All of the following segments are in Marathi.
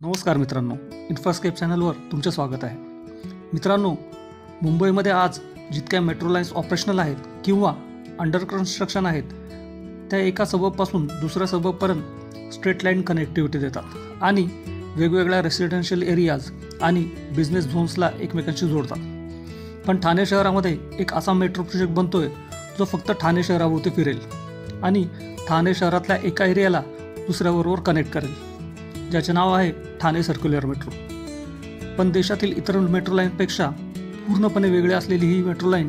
नमस्कार मित्रांनो, इन्फ्रास्केप चॅनलवर तुमचे स्वागत आहे. मित्रांनो, मुंबईमध्ये आज जितक्या मेट्रो लाईन्स ऑपरेशनल आहेत किंवा अंडर कन्स्ट्रक्शन आहेत, त्या एका सबबपासून दुसऱ्या सबबपर्यंत स्ट्रेट लाईन कनेक्टिव्हिटी देतात आणि वेगवेगळ्या रेसिडेन्शियल एरियाज आणि बिझनेस झोन्सला एकमेकांशी जोडतात. पण ठाणे शहरामध्ये एक असा मेट्रो प्रोजेक्ट बनतोय जो फक्त ठाणे शहराभोवती फिरेल आणि ठाणे शहरातल्या एका एरियाला दुसऱ्याबरोबर कनेक्ट करेल, ज्याचे नाव आहे ठाणे सर्क्युलर मेट्रो. पण देशातील इतर मेट्रो लाईनपेक्षा पूर्णपणे वेगळी असलेली ही मेट्रो लाईन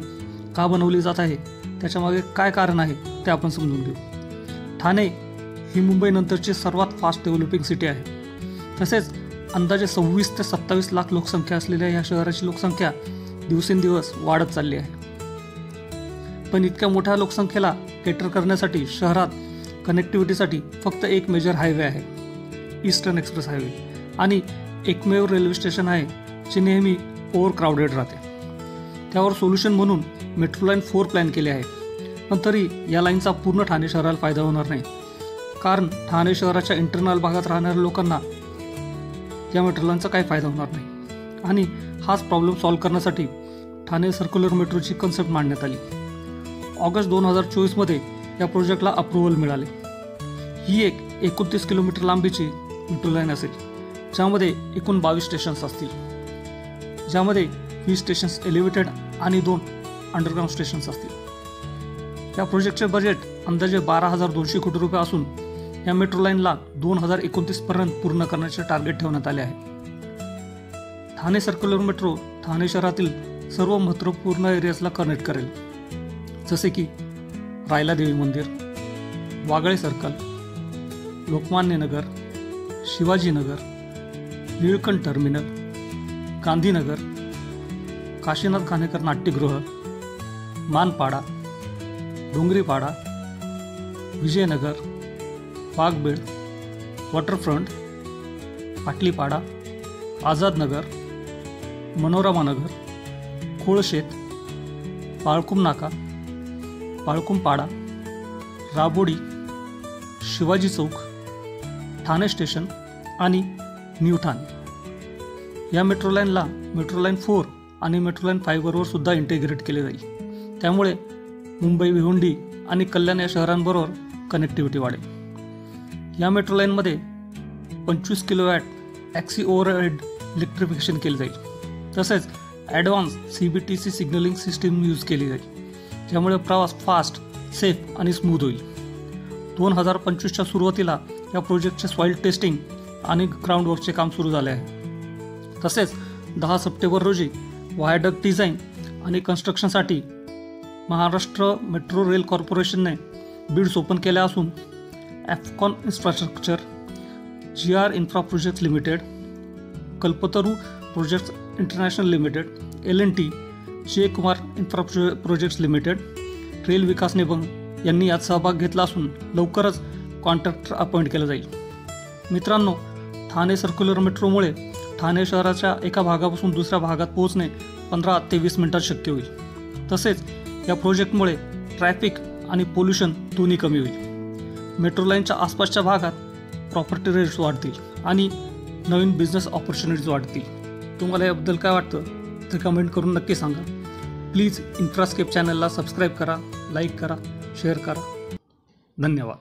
का बनवली जात आहे, त्याच्यामागे काय कारण आहे ते आपण समजून घेऊ. ठाणे ही मुंबईनंतरची सर्वात फास्ट डेव्हलपिंग सिटी आहे. तसेच अंदाजे 26 ते 27 लाख लोकसंख्या असलेल्या या शहराची लोकसंख्या दिवसेंदिवस वाढत चालली आहे. पण इतक्या मोठ्या लोकसंख्येला केटर करण्यासाठी शहरात कनेक्टिव्हिटीसाठी फक्त एक मेजर हायवे आहे, ईस्टर्न एक्सप्रेस हायवे, आणि एकमेव रेल्वे स्टेशन आहे जे नेहमी ओव्हर क्राऊडेड राहते. त्यावर सोल्युशन म्हणून मेट्रो लाईन 4 प्लॅन केले आहे. पण तरी या लाईनचा पूर्ण ठाणे शहराला फायदा होणार नाही, कारण ठाणे शहराच्या इंटरनल भागात राहणाऱ्या लोकांना या मेट्रो लाईनचा काही फायदा होणार नाही. आणि हाच प्रॉब्लेम सॉल्व्ह करण्यासाठी ठाणे सर्क्युलर मेट्रोची कन्सेप्ट मांडण्यात आली. ऑगस्ट 2024मध्ये या प्रोजेक्टला अप्रुव्हल मिळाले. ही एक 29 किलोमीटर लांबीची मेट्रो लाईन असेल, ज्यामध्ये एकूण 22 स्टेशन्स असतील, ज्यामध्ये 20 स्टेशन्स एलिव्हेटेड आणि 2 अंडरग्राऊंड स्टेशन्स असतील. या प्रोजेक्टचे बजेट अंदाजे 12,200 कोटी रुपये असून या मेट्रो लाईनला 2029 पर्यंत पूर्ण करण्याचे टार्गेट ठेवण्यात आले आहे. ठाणे सर्क्युलर मेट्रो ठाणे शहरातील सर्व महत्त्वपूर्ण एरियाजला कनेक्ट करेल, जसे की रायला देवी मंदिर, वागळे सर्कल, लोकमान्य नगर, शिवाजीनगर, निळकंठ टर्मिनल, गांधीनगर, काशीनाथ घाणेकर नाट्यगृह, मानपाडा, डोंगरीपाडा, विजयनगर, वाघबीड, वॉटरफ्रंट, पाटलीपाडा, आझादनगर, मनोरमा नगर, खोळशेत, बाळकुम नाका, बाळकुमपाडा, राबोडी, शिवाजी चौक, ठाणे स्टेशन आणि न्यू ठाणे. या मेट्रो लाईनला मेट्रो लाईन 4 आणि मेट्रो लाईन 5 बरोबर सुद्धा इंटिग्रेट केले जाईल. त्यामुळे मुंबई, भिवंडी आणि कल्याण या शहरांबरोबर कनेक्टिव्हिटी वाढेल. या मेट्रो लाईनमध्ये 25 किलोवॅट ॲक्सी ओव्हरहेड इलेक्ट्रिफिकेशन केले जाईल. तसेच advance CBTC signalling system use केली जाईल, ज्यामुळे प्रवास फास्ट, सेफ आणि स्मूथ होईल. 2025च्या सुरुवातीला या प्रोजेक्टचे सॉईल टेस्टिंग आणि ग्राउंड वर्कचे काम सुरू झाले आहे. तसेच 10 सप्टेंबर रोजी व्हायडक्ट डिझाईन आणि कन्स्ट्रक्शनसाठी महाराष्ट्र मेट्रो रेल कॉर्पोरेशनने बिड्स ओपन केल्या असून Afcons infrastructure, GR infra projects limited, Kalpataru projects international limited, L&T, J. Kumar infra projects limited, rail Vikas Nigam यांनी यात सहभाग घेतला असून लवकरच कॉन्ट्रॅक्टर अपॉइंट केलं जाईल. मित्रांनो, ठाणे सर्क्युलर मेट्रोमुळे ठाणे शहराच्या एका भागापासून दुसऱ्या भागात पोहोचणे 15 ते 20 मिनिटात शक्य होईल. तसेच या प्रोजेक्टमुळे ट्रॅफिक आणि पोल्युशन दोन्ही कमी होईल. मेट्रो लाईनच्या आसपासच्या भागात प्रॉपर्टी रेट्स वाढतील आणि नवीन बिझनेस ऑपॉर्च्युनिटीज वाढतील. तुम्हाला याबद्दल काय वाटतं ते कमेंट करून नक्की सांगा. प्लीज इन्फ्रास्केप चॅनलला सबस्क्राईब करा, लाईक करा, शेअर करा. धन्यवाद.